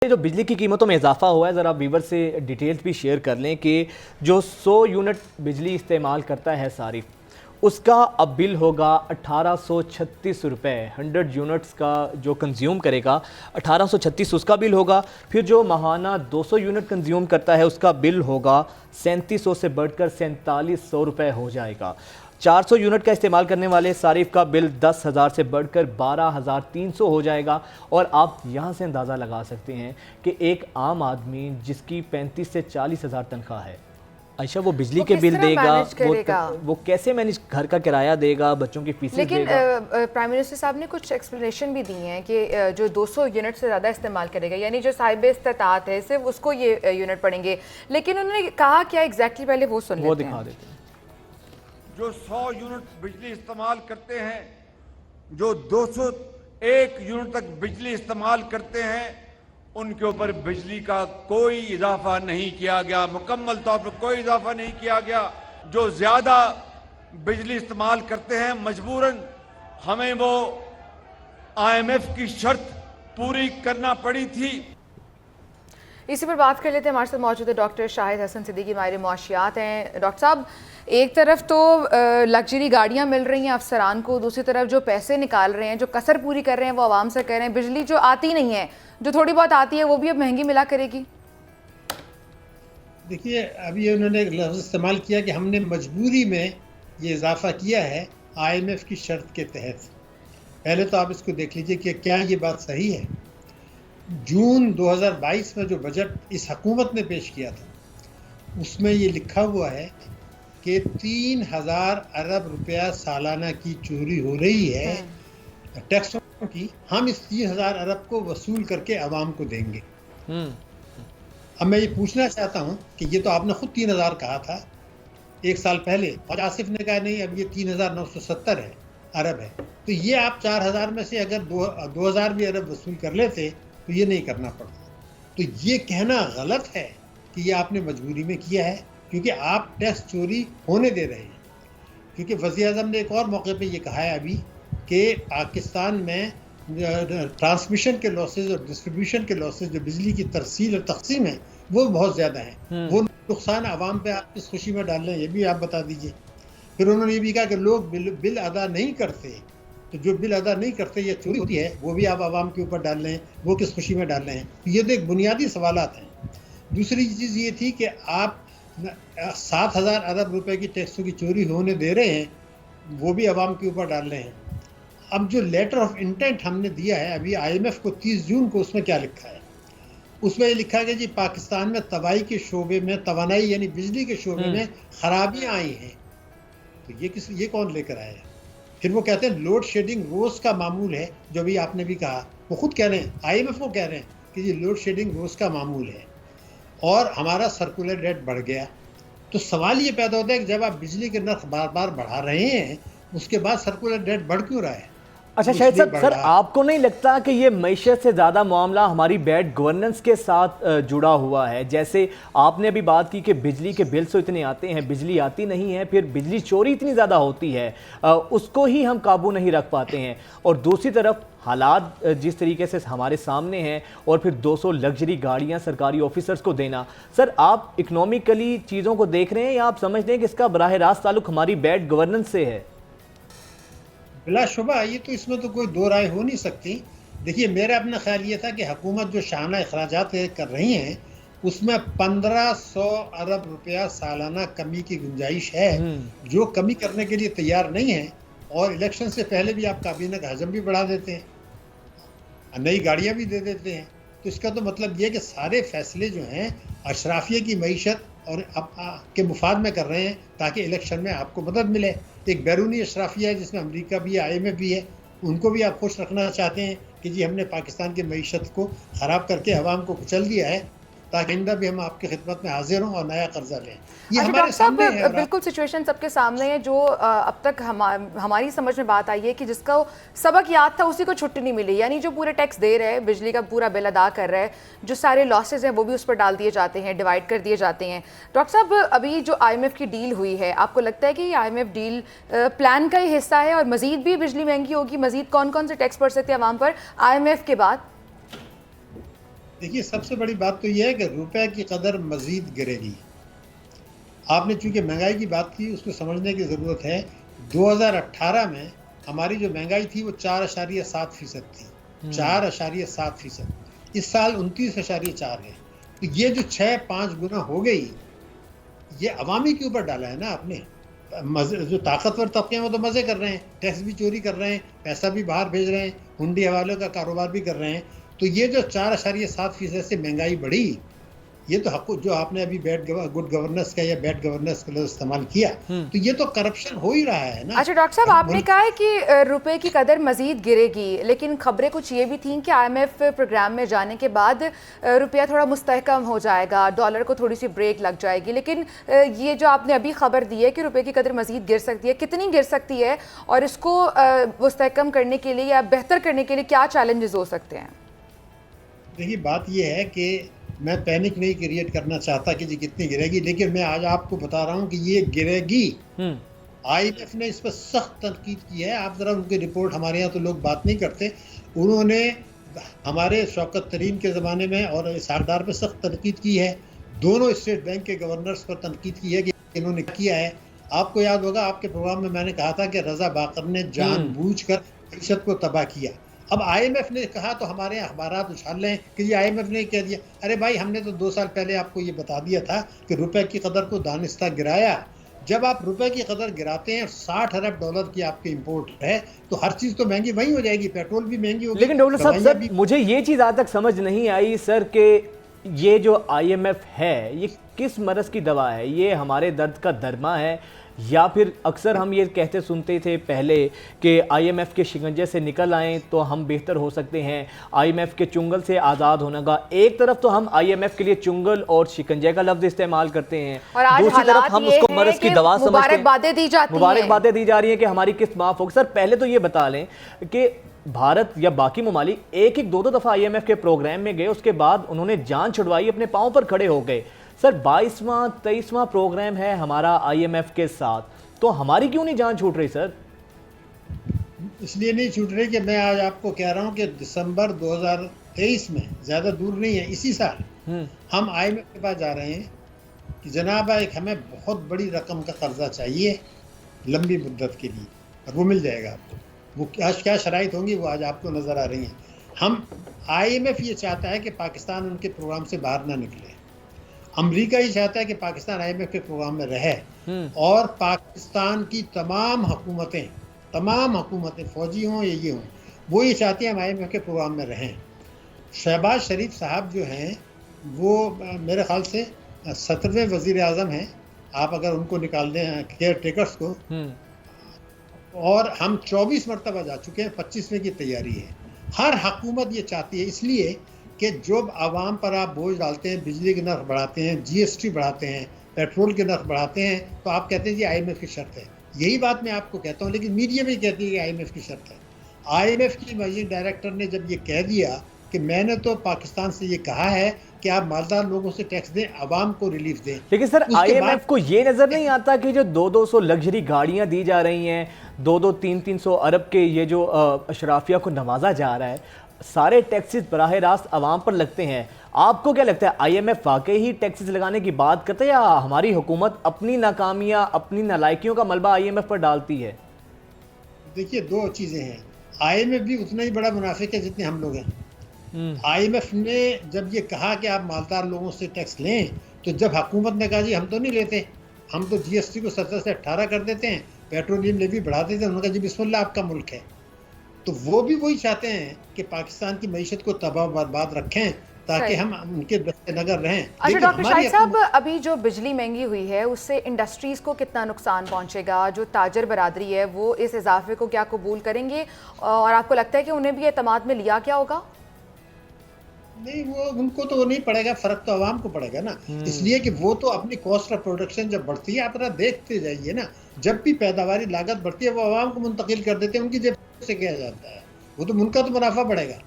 ये जो बिजली की कीमतों में इजाफा हुआ है, ज़रा व्यूवर से डिटेल्स भी शेयर कर लें कि जो 100 यूनिट बिजली इस्तेमाल करता है सारिफ, उसका अब बिल होगा 1836 रुपये। 100 यूनिट्स का जो कंज्यूम करेगा 1836 उसका बिल होगा। फिर जो माहाना 200 यूनिट कंज्यूम करता है उसका बिल होगा 3700 से बढ़कर 4700 रुपये हो जाएगा। 400 यूनिट का इस्तेमाल करने वाले सारिफ का बिल 10,000 से बढ़कर 12,300 हो जाएगा। और आप यहाँ से अंदाज़ा लगा सकते हैं कि एक आम आदमी जिसकी 35 से 40,000 तनख्वाह है, आयशा, वो बिजली के बिल देगा, वो कैसे मैनेज, घर का किराया देगा, बच्चों की फीसें देगा। लेकिन प्राइम मिनिस्टर साहब ने कुछ एक्सप्लेनेशन भी दी हैं कि जो 200 यूनिट से ज़्यादा इस्तेमाल करेगा, यानी जो साहिब इस्तात है सिर्फ उसको ये यूनिट पड़ेंगे। लेकिन उन्होंने कहा क्या एग्जैक्टली, पहले वो सुन लेते हैं। दिखा देते हैं। जो 100 यूनिट बिजली इस्तेमाल करते हैं, जो 201 यूनिट तक बिजली इस्तेमाल करते हैं, उनके ऊपर बिजली का कोई इजाफा नहीं किया गया, मुकम्मल तौर पर कोई इजाफा नहीं किया गया। जो ज्यादा बिजली इस्तेमाल करते हैं, मजबूरन हमें वो IMF की शर्त पूरी करना पड़ी थी। इसी पर बात कर लेते हैं। हमारे साथ मौजूद है डॉक्टर शाहिद हसन सिद्दीकी, माहिर मुआशियात हैं। डॉक्टर साहब, एक तरफ तो लग्जरी गाड़ियां मिल रही हैं अफसरान को, दूसरी तरफ जो पैसे निकाल रहे हैं, जो कसर पूरी कर रहे हैं वो आवाम से कर रहे हैं। बिजली जो आती नहीं है, जो थोड़ी बहुत आती है, वो भी अब महंगी मिला करेगी। देखिए, अभी उन्होंने लफ्ज़ इस्तेमाल किया कि हमने मजबूरी में ये इजाफा किया है IMF की शर्त के तहत। पहले तो आप इसको देख लीजिए कि क्या ये बात सही है। जून 2022 में जो बजट इस हुकूमत ने पेश किया था, उसमें ये लिखा हुआ है कि 3,000 अरब रुपया सालाना की चोरी हो रही है टैक्सों की। हम इस 3,000 अरब को वसूल करके आवाम को देंगे। अब मैं ये पूछना चाहता हूँ कि ये तो आपने खुद 3,000 कहा था एक साल पहले, और आसिफ ने कहा नहीं, अब ये 3,970 है अरब है। तो ये आप 4,000 में से अगर 2,000 भी अरब वसूल कर लेते तो ये नहीं करना पड़ता। तो ये कहना गलत है कि ये आपने मजबूरी में किया है, क्योंकि आप टैक्स चोरी होने दे रहे हैं। क्योंकि वज़ीर-ए-आज़म ने एक और मौके पे ये कहा है अभी कि पाकिस्तान में ट्रांसमिशन के लॉसेज और डिस्ट्रीब्यूशन के लॉसेज, जो बिजली की तरसील और तकसीम है, वो बहुत ज़्यादा है। वो नुकसान आवाम पे आप किस खुशी में डाल रहे हैं, ये भी आप बता दीजिए। फिर उन्होंने ये भी कहा कि लोग बिल अदा नहीं करते, तो जो बिल अदा नहीं करते या चोरी होती है, वो भी आप आवाम के ऊपर डाल रहे हैं, वो किस खुशी में डाल रहे हैं। तो ये तो एक बुनियादी सवालात हैं। दूसरी चीज़ ये थी कि आप 7,000 अरब रुपए की टैक्सों की चोरी होने दे रहे हैं, वो भी आवाम के ऊपर डाल रहे हैं। अब जो लेटर ऑफ इंटेंट हमने दिया है अभी IMF को 30 जून को, उसमें क्या लिखा है? उसमें ये लिखा है जी पाकिस्तान में तवाई के शोबे में, तवानाई यानी बिजली के शोबे में खराबियां आई हैं। तो ये कौन लेकर आया है? फिर वो कहते हैं लोड शेडिंग रोज का मामूल है, जो भी आपने भी कहा, वो खुद कह रहे हैं, IMF को कह रहे हैं कि ये लोड शेडिंग रोज का मामूल है और हमारा सर्कुलर डेट बढ़ गया। तो सवाल ये पैदा होता है कि जब आप बिजली के नर्ख बार बार बढ़ा रहे हैं, उसके बाद सर्कुलर डेट बढ़ क्यों रहा है? अच्छा शाहिद साहब, सर आपको नहीं लगता कि ये मईशत से ज़्यादा मामला हमारी बैड गवर्नेंस के साथ जुड़ा हुआ है? जैसे आपने अभी बात की कि बिजली के बिल्स तो इतने आते हैं, बिजली आती नहीं है, फिर बिजली चोरी इतनी ज़्यादा होती है, उसको ही हम काबू नहीं रख पाते हैं। और दूसरी तरफ हालात जिस तरीके से हमारे सामने हैं, और फिर 200 लग्जरी गाड़ियां सरकारी ऑफिसर्स को देना। सर, आप इकोनॉमिकली चीज़ों को देख रहे हैं या आप समझते हैं कि इसका बराह रास्त ताल्लुक हमारी बैड गवर्नेंस से है? बिलाशुबा ये तो, इसमें तो कोई दो राय हो नहीं सकती। देखिए, मेरा अपना ख्याल ये था कि हुकूमत जो शाना अखराजात कर रही हैं, उसमें 1,500 अरब रुपया सालाना कमी की गुंजाइश है, जो कमी करने के लिए तैयार नहीं है। और इलेक्शन से पहले भी आप काबीना का हजम भी बढ़ा देते हैं, नई गाड़ियाँ भी दे देते हैं। तो इसका तो मतलब ये है कि सारे फैसले जो हैं अशराफिया की मईशत और के मुफाद में कर रहे हैं, ताकि इलेक्शन में आपको मदद मिले। एक बैरूनी अशराफिया है जिसमें अमेरिका भी है, IMF भी है, उनको भी आप खुश रखना चाहते हैं कि जी हमने पाकिस्तान की मईशत को ख़राब करके अवाम को कुचल दिया है, ताकि आइंदा भी हम आपकी खिदमत में हाजिर हों और नया कर्जा लें। ये हमारे सामने है। बिल्कुल सिचुएशन सबके सामने है। जो अब तक हमारी समझ में बात आई है कि जिसका सबक याद था उसी को छुट्टी नहीं मिली, यानी जो पूरे टैक्स दे रहे हैं, बिजली का पूरा बिल अदा कर रहा है, जो सारे लॉसेज हैं वो भी उस पर डाल दिए जाते हैं, डिवाइड कर दिए जाते हैं। डॉक्टर साहब, अभी जो IMF की डील हुई है, आपको लगता है कि ये IMF डील प्लान का ही हिस्सा है और मजीद भी बिजली महंगी होगी? मजीद कौन कौन से टैक्स पड़ सकते हैं आवाम पर IMF के बाद? देखिए, सबसे बड़ी बात तो यह है कि रुपए की कदर मजीद गिरेगी। आपने चूंकि महंगाई की बात की, उसको समझने की ज़रूरत है। 2018 में हमारी जो महंगाई थी वो 4.7% थी, 4.7%। इस साल 29.4 है। तो ये जो 6-5 गुना हो गई, ये अवामी के ऊपर डाला है ना आपने। जो ताकतवर तबके हैं वो तो मज़े कर रहे हैं, टैक्स भी चोरी कर रहे हैं, पैसा भी बाहर भेज रहे हैं, हुंडी हवालों का कारोबार भी कर रहे हैं। तो ये जो 4.7% से महंगाई बढ़ी, ये तो हक जो आपने अभी गुड गवर्नेंस का या बैड गवर्नेंस का लफ्ज़ इस्तेमाल किया, तो ये तो करप्शन हो ही रहा है ना। अच्छा डॉक्टर साहब, आपने कहा है कि रुपए की कदर मजीद गिरेगी, लेकिन खबरें कुछ ये भी थीं कि IMF प्रोग्राम में जाने के बाद रुपया थोड़ा मुस्तहकम हो जाएगा, डॉलर को थोड़ी सी ब्रेक लग जाएगी। लेकिन ये जो आपने अभी खबर दी है कि रुपए की कदर मजीद गिर सकती है, कितनी गिर सकती है और इसको मुस्तहकम करने के लिए या बेहतर करने के लिए क्या चैलेंजेस हो सकते हैं? देखिए, बात यह है कि मैं पैनिक नहीं क्रिएट करना चाहता कि जी कितनी गिरेगी, लेकिन मैं आज आपको बता रहा हूं कि ये गिरेगी। IMF ने इस पर सख्त तनकीद की है। आप ज़रा उनकी रिपोर्ट, हमारे यहाँ तो लोग बात नहीं करते, उन्होंने हमारे शौकत तरीन के ज़माने में और इसहाक़ पर सख्त तनकीद की है। दोनों स्टेट बैंक के गवर्नर्स पर तनकीद की है कि इन्होंने किया है। आपको याद होगा, आपके प्रोग्राम में मैंने कहा था कि रज़ा बाकर ने जानबूझकर मईशत को तबाह किया। अब IMF ने कहा तो हमारे यहाँ अखबारात उछाल रहे हैं कि ये IMF ने कह दिया। अरे भाई, हमने तो 2 साल पहले आपको ये बता दिया था कि रुपए की कदर को दानिस्ता गिराया। जब आप रुपए की कदर गिराते हैं, 60 अरब डॉलर की आपकी इंपोर्ट है, तो हर चीज़ तो महंगी वही हो जाएगी, पेट्रोल भी महंगी होगी। लेकिन डॉक्टर साहब, सर मुझे ये चीज़ आज तक समझ नहीं आई सर कि ये जो IMF है ये किस मरज़ की दवा है? ये हमारे दर्द का दरमा है, या फिर अक्सर हम ये कहते सुनते थे पहले कि IMF के शिकंजे से निकल आएँ तो हम बेहतर हो सकते हैं, IMF के चुंगल से आज़ाद होने का। एक तरफ तो हम IMF के लिए चुंगल और शिकंजे का लफ्ज़ इस्तेमाल करते हैं, और आज दूसरी तरफ हम उसको मरज़ की दवा समझते हैं। मुबारकबादें दी जाती हैं, मुबारकबादें दी जा रही हैं कि हमारी किस्त माफ़ होगी। सर पहले तो ये बता लें कि भारत या बाकी ममालिक एक 2 दफ़ा IMF के प्रोग्राम में गए, उसके बाद उन्होंने जान छुड़वाई, अपने पाँव पर खड़े हो गए। सर 22वां 23वां प्रोग्राम है हमारा IMF के साथ, तो हमारी क्यों नहीं जान छूट रही सर? इसलिए नहीं छूट रही कि मैं आज आपको कह रहा हूं कि दिसंबर 2023 में, ज़्यादा दूर नहीं है, इसी साल हम IMF के पास जा रहे हैं कि जनाब एक हमें बहुत बड़ी रकम का कर्जा चाहिए लंबी मुद्दत के लिए, और वो मिल जाएगा आपको। वो क्या शराइत होंगी वो आज आपको नज़र आ रही हैं। हम IMF ये चाहता है कि पाकिस्तान उनके प्रोग्राम से बाहर ना निकले। अमेरिका ही चाहता है कि पाकिस्तान IMF के प्रोग्राम में रहे, और पाकिस्तान की तमाम हुकूमतें फौजी हों या ये हों, वो ये चाहती हैं हम IMF के प्रोग्राम में रहें। शहबाज शरीफ साहब जो हैं वो मेरे ख्याल से 17वें वज़ीर आज़म हैं, आप अगर उनको निकाल दें केयर टेकर्स को, और हम 24 मरतबा जा चुके हैं, 25वें की तैयारी है। हर हुकूमत ये चाहती है, इसलिए कि जो आवाम पर आप बोझ डालते हैं, बिजली के नर्ख बढ़ाते हैं, GST बढ़ाते हैं, पेट्रोल के नर्ख बढ़ाते हैं, तो आप कहते हैं जी IMF की शर्त है। यही बात मैं आपको कहता हूँ, लेकिन मीडिया भी कहती है कि IMF की शर्त है। IMF की मैनेजिंग डायरेक्टर ने जब ये कह दिया कि मैंने तो पाकिस्तान से ये कहा है कि आप मालदार लोगों से टैक्स दें, आवाम को रिलीफ दें, लेकिन सर IMF को ये नज़र नहीं आता कि जो 200 लग्जरी गाड़ियाँ दी जा रही हैं, 300 अरब के ये जो अशराफिया को नवाजा जा रहा है, सारे टैक्सेस बराह रास्त आवाम पर लगते हैं। आपको क्या लगता है IMF वाकई ही टैक्सेस लगाने की बात करते हैं, या हमारी हुकूमत अपनी नाकामियां, अपनी नालायकियों का मलबा IMF पर डालती है? देखिए, 2 चीज़ें हैं। IMF भी उतना ही बड़ा मुनाफिक है जितने हम लोग हैं। IMF ने जब ये कहा कि आप मालदार लोगों से टैक्स लें, तो जब हुकूमत ने कहा जी हम तो नहीं लेते, हम तो GST को 17 से 18 कर देते हैं, पेट्रोलियम लेवी बढ़ा देते हैं, उन्होंने कहा जी बिस्मिल्लाह आपका मुल्क है। तो वो भी वही चाहते हैं कि पाकिस्तान की मईशत को तबाह बर्बाद रखें, ताकि हम उनके दस्ते नगर रहें। अच्छा डॉक्टर शाहिद साहब, अभी जो बिजली महंगी हुई है उससे इंडस्ट्रीज़ को कितना नुकसान पहुंचेगा? जो ताजर बरादरी है वो इस इजाफे को क्या कबूल करेंगे, और आपको लगता है कि उन्हें भी एतमाद में लिया क्या होगा? नहीं, वो उनको तो वो नहीं पड़ेगा, फ़र्क तो आवाम को पड़ेगा ना। इसलिए कि वो तो अपनी कॉस्ट ऑफ प्रोडक्शन जब बढ़ती है, आप जरा देखते जाइए ना, जब भी पैदावारी लागत बढ़ती है वो आवाम को मुंतकिल कर देते हैं, उनकी जेब से किया जाता है, वो तो उनका तो मुनाफा बढ़ेगा।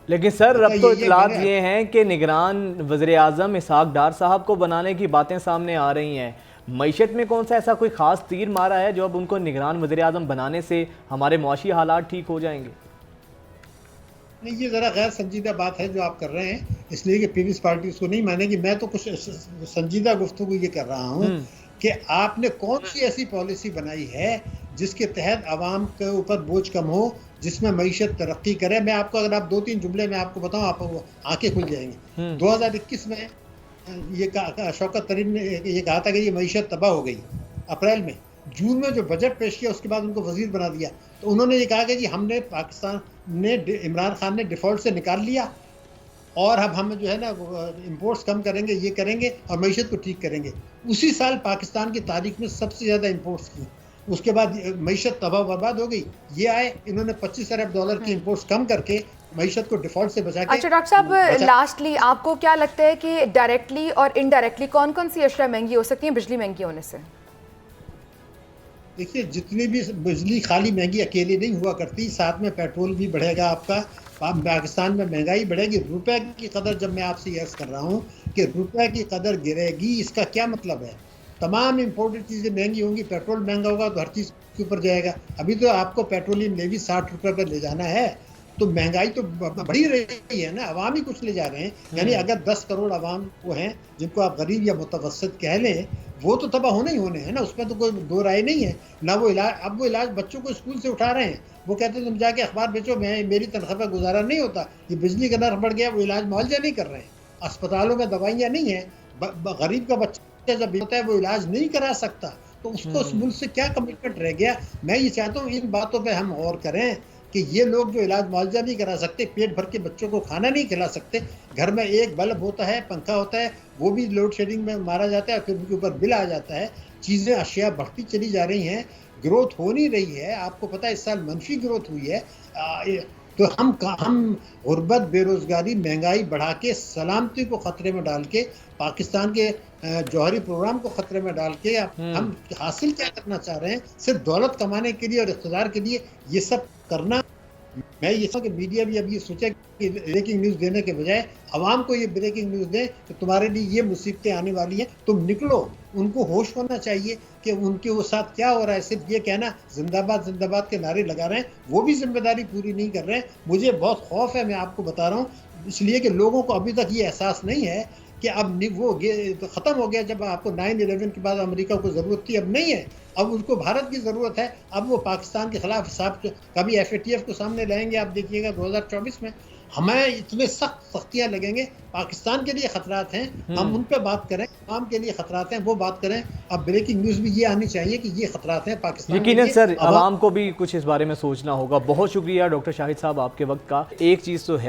लेकिन सर अब तो इतलात ये हैं कि निगरान वज़ीर आज़म इसहाक़ डार साहब को बनाने की बातें सामने आ रही हैं। मईशत में कौन सा ऐसा कोई ख़ास तीर मारा है जो अब उनको निगरान वज़ीर आज़म बनाने से हमारे मुआशी हालात ठीक हो जाएंगे? नहीं, ये ज़रा गैर संजीदा बात है जो आप कर रहे हैं, इसलिए कि पीपल्स पार्टी उसको नहीं मानेगी। मैं तो कुछ संजीदा गुफ्तगू ये कर रहा हूँ कि आपने कौन सी ऐसी पॉलिसी बनाई है जिसके तहत आवाम के ऊपर बोझ कम हो, जिसमें मईशत तरक्की करे। मैं आपको, अगर आप 2-3 जुमले में आपको बताऊं, आप आंखें खुल जाएंगी। 2021 में ये शौकत तरीन ने ये कहा था कि ये मईशत तबाह हो गई अप्रैल में। जून में जो बजट पेश किया उसके बाद उनको वजीर बना दिया, तो उन्होंने ये कहा कि जी हमने पाकिस्तान ने, इमरान खान ने डिफ़ॉल्ट से निकाल लिया और अब हम जो है ना इंपोर्ट्स कम करेंगे, ये करेंगे और मईशत को ठीक करेंगे। उसी साल पाकिस्तान की तारीख में सबसे ज़्यादा इंपोर्ट्स की, उसके बाद मईशत तबाह बर्बाद हो गई। ये आए, इन्होंने $25 अरब की इंपोर्ट्स कम करके मईशत को डिफ़ॉल्ट से बचा के। अच्छा डॉक्टर साहब, लास्टली आपको क्या लगता है कि डायरेक्टली और इनडायरेक्टली कौन कौन सी अशिया महंगी हो सकती हैं बिजली महंगी होने से? देखिए, जितनी भी बिजली खाली महंगी अकेले नहीं हुआ करती, साथ में पेट्रोल भी बढ़ेगा आपका। पाकिस्तान में महंगाई बढ़ेगी, रुपए की कदर, जब मैं आपसे यस कर रहा हूँ कि रुपए की कदर गिरेगी, इसका क्या मतलब है? तमाम इंपोर्टेड चीज़ें महंगी होंगी, पेट्रोल महंगा होगा तो हर चीज़ के ऊपर जाएगा। अभी तो आपको पेट्रोलियम लेवी 60 रुपये पर ले जाना है, तो महंगाई तो बढ़ी रही है ना, अवाम ही कुछ ले जा रहे हैं। यानी अगर 10 करोड़ अवाम वो हैं जिनको आप गरीब या मुतवस्सित कह लें, वो तो तबाह होने ही होने हैं ना, उसमें तो कोई दो राय नहीं है ना। वो इलाज, अब वो इलाज बच्चों को स्कूल से उठा रहे हैं, वो कहते हैं तुम जाके अखबार बेचो, मेरी तनख्वाह पर गुजारा नहीं होता। ये बिजली का नर्ख बढ़ गया, वो इलाज मुआवजा नहीं कर रहे हैं, अस्पतालों में दवाइयाँ नहीं है। गरीब का बच्चा जब होता है वो इलाज नहीं करा सकता, तो उसको उस मुल्क से क्या कमिटमेंट रह गया? मैं ये चाहता हूँ इन बातों पर हम गौर करें कि ये लोग जो इलाज मुआवजा नहीं करा सकते, पेट भर के बच्चों को खाना नहीं खिला सकते, घर में एक बल्ब होता है, पंखा होता है, वो भी लोड शेडिंग में मारा जाता है, फिर उनके ऊपर बिल आ जाता है। चीज़ें, अशिया बढ़ती चली जा रही हैं, ग्रोथ हो नहीं रही है। आपको पता है इस साल मनफी ग्रोथ हुई है। तो हम गुर्बत, बेरोज़गारी, महंगाई बढ़ा के, सलामती को ख़तरे में डाल के, पाकिस्तान के जौहरी प्रोग्राम को ख़तरे में डाल के हम हासिल क्या करना चाह रहे हैं? सिर्फ दौलत कमाने के लिए और इक़्तिदार के लिए ये सब करना। मैं ये कि मीडिया भी अब ये सोचा कि ब्रेकिंग न्यूज़ देने के बजाय आवाम को ये ब्रेकिंग न्यूज़ दें कि तुम्हारे लिए ये मुसीबतें आने वाली हैं, तुम निकलो। उनको होश होना चाहिए कि उनके वो साथ क्या हो रहा है। सिर्फ ये कहना जिंदाबाद जिंदाबाद के नारे लगा रहे हैं, वो भी जिम्मेदारी पूरी नहीं कर रहे हैं। मुझे बहुत खौफ है, मैं आपको बता रहा हूँ, इसलिए कि लोगों को अभी तक ये एहसास नहीं है कि अब वो तो ख़त्म हो गया। जब आपको 9/11 के बाद अमेरिका को ज़रूरत थी, अब नहीं है, अब उनको भारत की ज़रूरत है। अब वो पाकिस्तान के ख़िलाफ़ हिसाब कभी FATF को सामने लाएंगे, आप देखिएगा 2024 में हमें इतने सख्तियाँ लगेंगे। पाकिस्तान के लिए ख़तरात हैं, हम उन पर बात करें, आवाम के लिए ख़तरात हैं वो बात करें। अब ब्रेकिंग न्यूज़ भी ये आनी चाहिए कि ये ख़तरात हैं पाकिस्तान। यकीनन सर, आवाम को भी कुछ इस बारे में सोचना होगा। बहुत शुक्रिया डॉक्टर शाहिद साहब आपके वक्त का। एक चीज़ तो है